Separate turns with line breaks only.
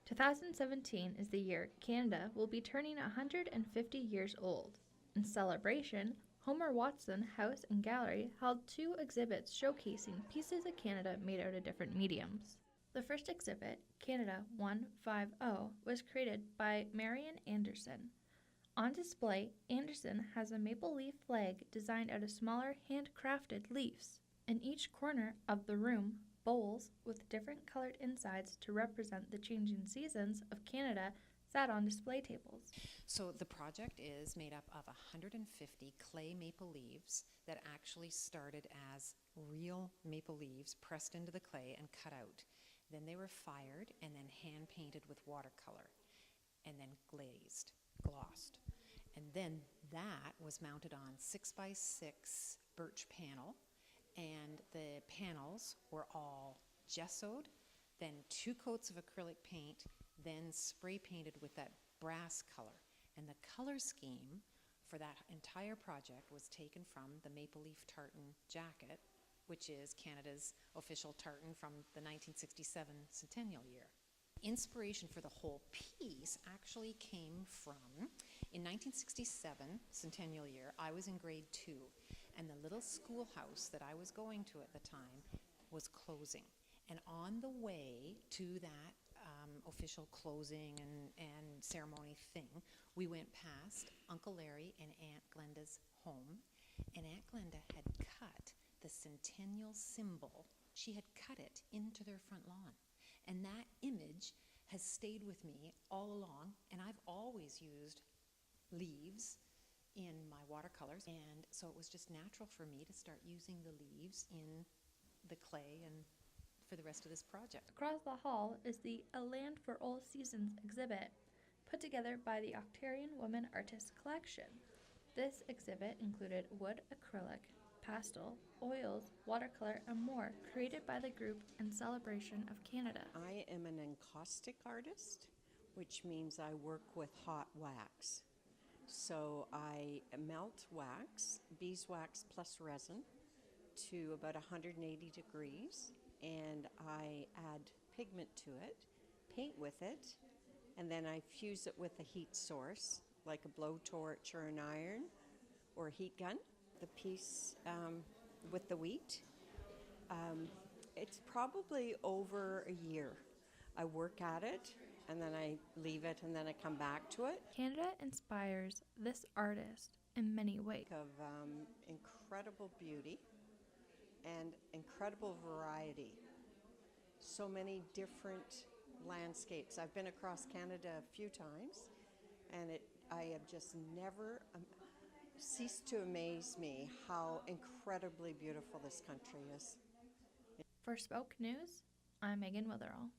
2017 is the year Canada will be turning 150 years old. In celebration, Homer Watson House and Gallery held 2 exhibits showcasing pieces of Canada made out of different mediums. The first exhibit, Canada 150, was created by Marian Anderson. On display, Anderson has a maple leaf flag designed out of smaller handcrafted leaves. In each corner of the room, bowls with different colored insides to represent the changing seasons of Canada sat on display tables.
So the project is made up of 150 clay maple leaves that actually started as real maple leaves pressed into the clay and cut out. Then they were fired and then hand painted with watercolor and then glossed. And then that was mounted on 6x6 birch panel, and the panels were all gessoed, then 2 coats of acrylic paint, then spray painted with that brass color. And the color scheme for that entire project was taken from the maple leaf tartan jacket, which is Canada's official tartan from the 1967 centennial year. Inspiration for the whole piece actually came from, in 1967 centennial year, I was in grade 2, and the little schoolhouse that I was going to at the time was closing. And on the way to that official closing and ceremony thing, we went past Uncle Larry and Aunt Glenda's home, and Aunt Glenda had cut the centennial symbol. She had cut it into their front lawn. And that image has stayed with me all along, and I've always used leaves in my watercolors, and so it was just natural for me to start using the leaves in the clay and for the rest of this project.
Across the hall is the A Land for All Seasons exhibit, put together by the Octarian Woman Artists Collection. This exhibit included wood, acrylic, pastel, oils, watercolor, and more created by the group in celebration of Canada.
I am an encaustic artist, which means I work with hot wax. So I melt wax, beeswax plus resin, to about 180 degrees, and I add pigment to it, paint with it, and then I fuse it with a heat source, like a blowtorch or an iron or a heat gun. The piece with the wheat, it's probably over a year. I work at it, and then I leave it, and then I come back to it.
Canada inspires this artist in many ways.
Of incredible beauty and incredible variety. So many different landscapes. I've been across Canada a few times, and I have just never ceased to amaze me how incredibly beautiful this country is.
For Spoke News, I'm Megan Witherall.